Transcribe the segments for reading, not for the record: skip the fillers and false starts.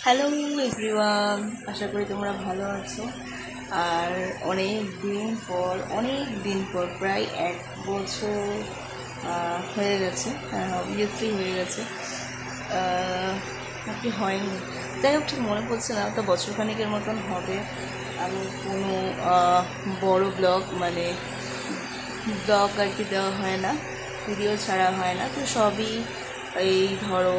Hello everyone, আশা করি তোমরা ভালো আছো। আর অনেক দিন পর প্রায় 1 বছর হয়ে গেছে। অবভিয়াসলি হয়ে গেছে, নাকি হয়নি, যাই হোক ঠিক মনে পড়ছে না। তো বছরখানেকের মতন হবে আমি কোনো বড় ব্লগ আর কি দেওয়া হয় না, ভিডিও ছাড়া হয় না। তো সবই এই ধরো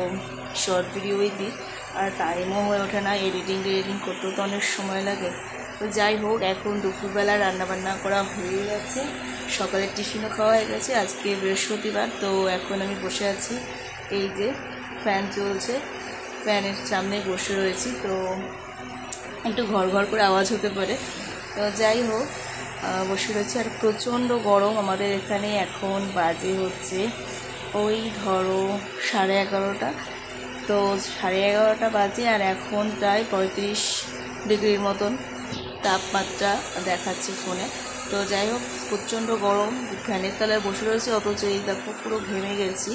শর্ট ভিডিওই দিই, আর টাইমও হয়ে ওঠে না। এডিটিং করতেও তো অনেক সময় লাগে। তো যাই হোক, এখন দুপুরবেলা রান্নাবান্না করা হয়ে গেছে, সকালের টিফিনও খাওয়া হয়ে গেছে। আজকে বৃহস্পতিবার, তো এখন আমি বসে আছি, এই যে ফ্যান চলছে, ফ্যানের সামনে বসে রয়েছি। তো একটু ঘর করে আওয়াজ হতে পারে, তো যাই হোক বসে রয়েছে। আর প্রচণ্ড গরম আমাদের এখানে। এখন বাজে হচ্ছে ওই ধরো 11:30। তো 11:30 বাজে, আর এখন প্রায় 35 ডিগ্রির মতন তাপমাত্রা দেখাচ্ছে ফোনে। তো যাই হোক, প্রচণ্ড গরম, ফ্যানের তলায় বসে রয়েছে, অথচ এই দেখো পুরো ঘেমে গেছি,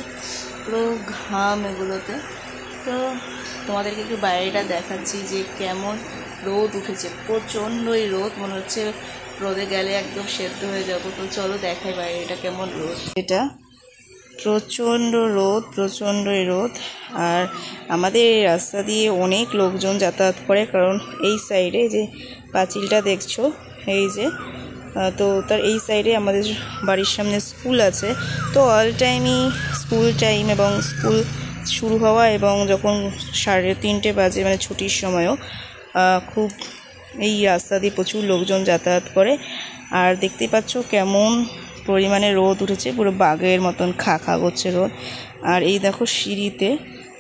পুরো ঘাম এগুলোতে। তো তোমাদেরকে একটু বাইরেটা দেখাচ্ছি যে কেমন রোদ উঠেছে। প্রচণ্ডই রোদ, মনে হচ্ছে রোদে গেলে একদম সেদ্ধ হয়ে যাবো। তো চলো দেখাই বাইরেটা কেমন রোদ। এটা প্রচণ্ডই রোদ। আর আমাদের এই রাস্তা দিয়ে অনেক লোকজন যাতায়াত করে, কারণ এই সাইডে যে পাঁচিলটা দেখছো, এই যে তো তার এই সাইডে আমাদের বাড়ির সামনে স্কুল আছে। তো অল টাইমই স্কুল টাইম এবং স্কুল শুরু হওয়া এবং যখন 3:30 বাজে, মানে ছুটির সময়ও খুব এই রাস্তা দিয়ে প্রচুর লোকজন যাতায়াত করে। আর দেখতেই পাচ্ছ কেমন পরিমাণে রোদ উঠেছে, পুরো বাঘের মতন খা করছে রোদ। আর এই দেখো সিঁড়িতে,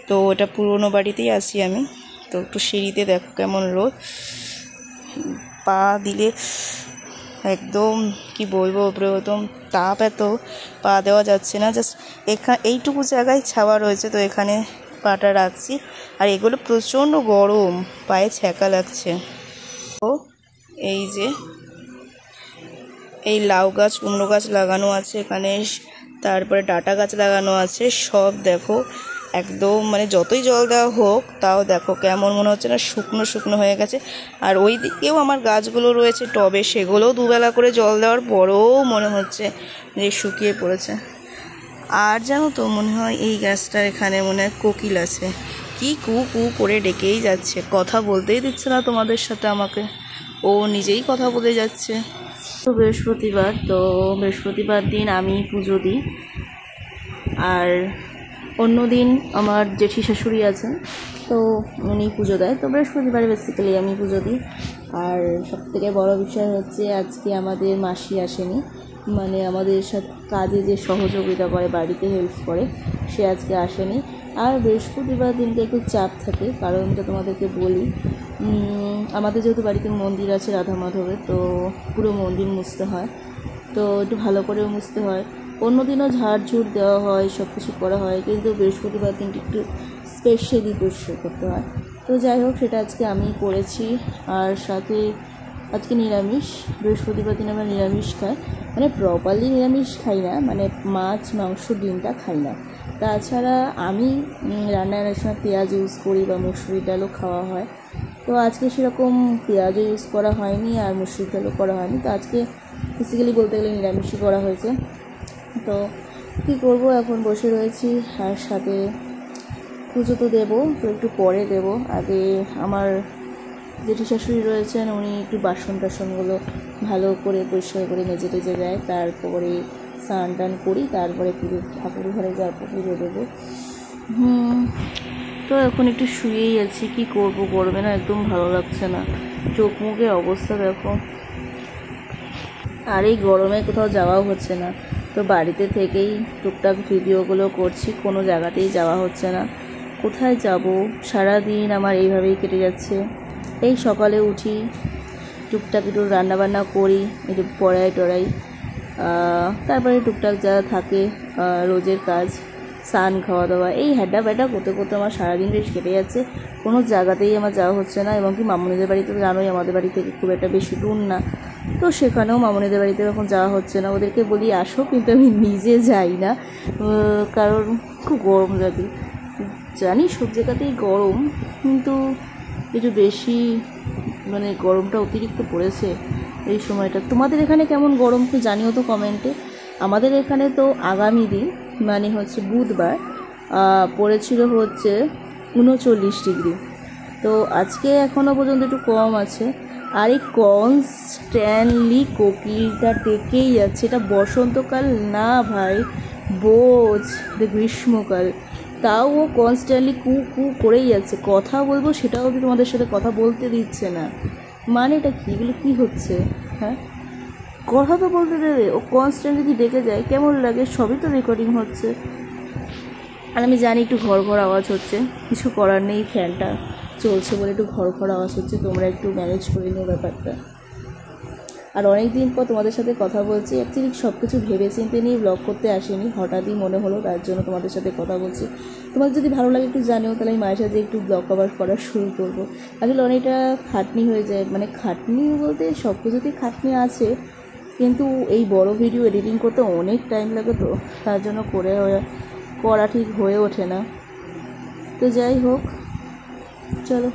তো এটা পুরনো বাড়িতেই আছি আমি, তো একটু সিঁড়িতে দেখো কেমন রোদ, পা দিলে একদম কি বলবো, উপরে একদম তাপ, এত পা দেওয়া যাচ্ছে না। জাস্ট এইটুকু জায়গায় ছাওয়া রয়েছে, তো এখানে পাটা রাখছি। আর এগুলো প্রচণ্ড গরম, পায়ে ছ্যাঁকা লাগছে। তো এই যে এই লাউ গাছ, কুমড়ো গাছ লাগানো আছে এখানে, তারপরে ডাঁটা গাছ লাগানো আছে, সব দেখো একদম, মানে যতই জল দেওয়া হোক তাও দেখো কেমন মনে হচ্ছে না শুকনো হয়ে গেছে। আর ওই দিকেও আমার গাছগুলো রয়েছে টবে, সেগুলোও দুবেলা করে জল দেওয়ার পরেও মনে হচ্ছে যে শুকিয়ে পড়েছে। আর জানো তো, মনে হয় এই গাছটার এখানে মনে হয় কোকিল আছে, কি কু করে ডেকেই যাচ্ছে, কথা বলতেই দিচ্ছে না তোমাদের সাথে আমাকে, ও নিজেই কথা বলে যাচ্ছে। তো বৃহস্পতিবার দিন আমি পুজো দিই, আর অন্য দিন আমার জেঠি শাশুড়ি আছেন, তো উনি পুজো দেয়। তো বৃহস্পতিবারে বেসিক্যালি আমি পুজো দিই। আর সবথেকে বড় বিষয় হচ্ছে আজকে আমাদের মাসি আসেনি, মানে আমাদের সাথে কাজে যে সহযোগিতা করে, বাড়িতে হেল্প করে, সে আজকে আসেনি। আর বৃহস্পতিবার দিনটা একটু চাপ থাকে, কারণটা তোমাদেরকে বলি। আমাদের যেহেতু বাড়িতে মন্দির আছে রাধা মাধবের, তো পুরো মন্দির মুছতে হয়, তো একটু ভালো করেও মুছতে হয়। অন্যদিনও ঝাড়ঝুড় দেওয়া হয়, সব কিছু করা হয়, কিন্তু বৃহস্পতিবার দিনটি একটু স্পেশালি পরিষ্কার করতে হয়। তো যাই হোক, সেটা আজকে আমি করেছি। আর সাথে আজকে নিরামিষ, বৃহস্পতিবার দিন আমরা নিরামিষ খাই, মানে প্রপারলি নিরামিষ খাই না, মানে মাছ মাংস ডিমটা খাই না। তাছাড়া আমি রান্নায় অনেক সময় পেঁয়াজ ইউজ করি বা মুসুরি ডালও খাওয়া হয়। তো আজকে সেরকম পেঁয়াজও ইউজ করা হয়নি আর মুসুরি ডালও করা হয়নি, তো আজকে বেসিক্যালি বলতে গেলে নিরামিষই করা হয়েছে। তো কী করবো, এখন বসে রয়েছি। আর সাথে পুজো তো দেবো, তো একটু পরে দেবো। আগে আমার জেঠি শাশুড়ি রয়েছেন, উনি একটু বাসন টাসনগুলো ভালো করে পরিষ্কার করে মেজে টেজে দেয়, তারপরে স্নান টান করি, তারপরে ঠাকুর ঘরে যাওয়ার পর পুজো দেবো। তো এখন একটু শুয়েই আছি, কি করব, গরমে না একদম ভালো লাগছে না, চোখ মুখের অবস্থা দেখো। আর এই গরমে কোথাও যাওয়াও হচ্ছে না, তো বাড়িতে থেকেই টুকটাক ভিডিওগুলো করছি, কোনো জায়গাতেই যাওয়া হচ্ছে না। কোথায় যাব, সারাদিন আমার এইভাবেই কেটে যাচ্ছে। এই সকালে উঠি, টুকটাক একটু রান্নাবান্না করি, একটু পড়াই, তারপরে টুকটাক যা থাকে রোজের কাজ, স্নান খাওয়া দাওয়া, এই হ্যাডা ব্যাডা করতে আমার সারাদিন বেশ কেটে যাচ্ছে। কোনো জায়গাতেই আমার যাওয়া হচ্ছে না। এবং কি মামুনিদের বাড়িতে তো জানোই আমাদের বাড়ি থেকে খুব একটা বেশি দূর না, তো সেখানেও মামুনিদের বাড়িতে এখন যাওয়া হচ্ছে না। ওদেরকে বলি আসো, কিন্তু আমি নিজে যাই না, কারণ খুব গরম লাগে। জানি সব জায়গাতেই গরম, কিন্তু একটু বেশি মানে গরমটা অতিরিক্ত পড়েছে এই সময়টা। তোমাদের এখানে কেমন গরম একটু জানিও তো কমেন্টে। আমাদের এখানে তো আগামী দিন মানে হচ্ছে বুধবার পড়েছিল হচ্ছে 39 ডিগ্রি। তো আজকে এখনও পর্যন্ত একটু কম আছে। আর এই কনস্ট্যান্টলি কোকিলটা ডেকেই যাচ্ছে। এটা বসন্তকাল না ভাই, বোঝ গ্রীষ্মকাল, তাও ও কনস্ট্যান্টলি কু কু করেই যাচ্ছে। কথা বলবো সেটাও কি তোমাদের সাথে কথা বলতে দিচ্ছে না, মানে এটা কী, এগুলো কী হচ্ছে? হ্যাঁ, কথা তো বলতে দেবে, ও কনস্ট্যান্ট যদি ডেকে যায় কেমন লাগে? সবই তো রেকর্ডিং হচ্ছে। আর আমি জানি একটু ঘর ঘর আওয়াজ হচ্ছে, কিছু করার নেই, ফ্যানটা চলছে বলে একটু ঘর ঘর আওয়াজ হচ্ছে, তোমরা একটু ম্যানেজ করে নিও ব্যাপারটা। আর অনেক দিন পর তোমাদের সাথে কথা বলছি। অ্যাকচুয়ালি সব কিছু ভেবে চিন্তে নিয়ে ব্লগ করতে আসিনি, হঠাৎই মনে হলো, তার জন্য তোমাদের সাথে কথা বলছি। তোমাদের যদি ভালো লাগে একটু জানিও, তাহলে আমি মায়ের সাথে একটু ব্লগ কভার করা শুরু করবো। আসলে অনেকটা খাটনি হয়ে যায়, মানে খাটনি বলতে সব কিছুতেই খাটনি আছে, কিন্তু এই বড় ভিডিও এডিটিং করতে অনেক টাইম লাগে, তো তার জন্য করা ঠিক হয়ে ওঠে না। তো যাই হোক, চলো।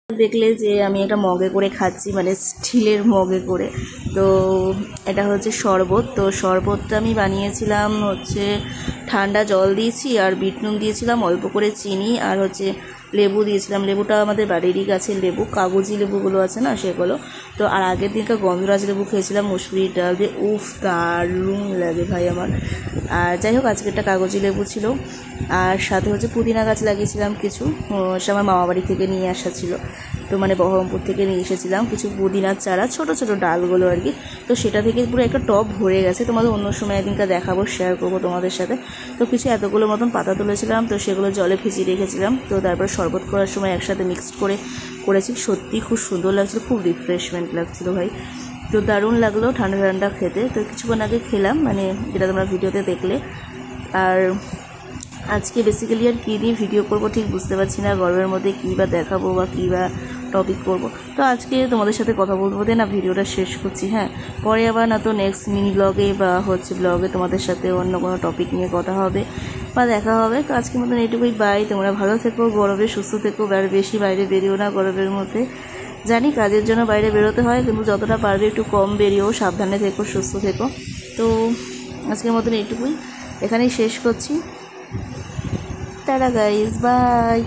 দেখলে যে আমি একটা মগে করে খাচ্ছি, মানে স্টিলের মগে করে। তো এটা হচ্ছে শরবত। তো শরবতটা আমি বানিয়েছিলাম হচ্ছে ঠান্ডা জল দিয়েছি আর বিট নুন দিয়েছিলাম, অল্প করে চিনি, আর হচ্ছে লেবু দিয়েছিলাম। লেবুটা আমাদের বাড়িরই গাছের লেবু, কাগজি লেবুগুলো আছে না সেগুলো। তো আর আগের দিনকার গন্ধরাজ লেবু খেয়েছিলাম মুসুরির ডাল দিয়ে, উফ দারুণ লাগে ভাই আমার। আর যাই হোক, আজকেরটা কাগজি লেবু ছিল। আর সাথে হচ্ছে পুদিনা গাছ লাগিয়েছিলাম কিছু, সে আমার মামা বাড়ি থেকে নিয়ে আসা ছিল। তো মানে বহরমপুর থেকে নিয়ে এসেছিলাম কিছু পুদিনার চারা, ছোট ছোট ডালগুলো আর কি। তো সেটা থেকে পুরো একটা টব ভরে গেছে, তোমাদের অন্য সময় একদিনকার দেখাবো, শেয়ার করবো তোমাদের সাথে। তো কিছু এতগুলো মতন পাতা তুলেছিলাম, তো সেগুলো জলে ভিজিয়ে রেখেছিলাম। তো তারপর শরবত করার সময় একসাথে মিক্সড করে করেছি। সত্যি খুব সুন্দর লাগছিলো, খুব রিফ্রেশমেন্ট লাগছিলো ভাই। তো দারুণ লাগলো ঠান্ডা ঠান্ডা খেতে। তো কিছুক্ষণ আগে খেলাম, মানে যেটা তোমরা ভিডিওতে দেখলে। আর আজকে বেসিক্যালি আর কী দিয়ে ভিডিও করব ঠিক বুঝতে পারছি না, গরমের মধ্যে কী বা দেখাবো বা কী বা টপিক করব। তো আজকে তোমাদের সাথে কথা বলবো না ভিডিওটা শেষ করছি। হ্যাঁ, পরে আবার না তো নেক্সট মিনি ব্লগে বা হচ্ছে ব্লগে তোমাদের সাথে অন্য কোনো টপিক নিয়ে কথা হবে বা দেখা হবে। তো আজকের মতন এইটুকুই, বাই। তোমরা ভালো থেকো, গরমে সুস্থ থেকো, আর বেশি বাইরে বেরিও না গরমের মধ্যে। জানি কাজের জন্য বাইরে বেরোতে হয়, কিন্তু যতটা পারবে একটু কম বেরিও, সাবধানে থেকো, সুস্থ থেকো। তো আজকের মতন এইটুকুই, এখানেই শেষ করছি। Tata guys, by.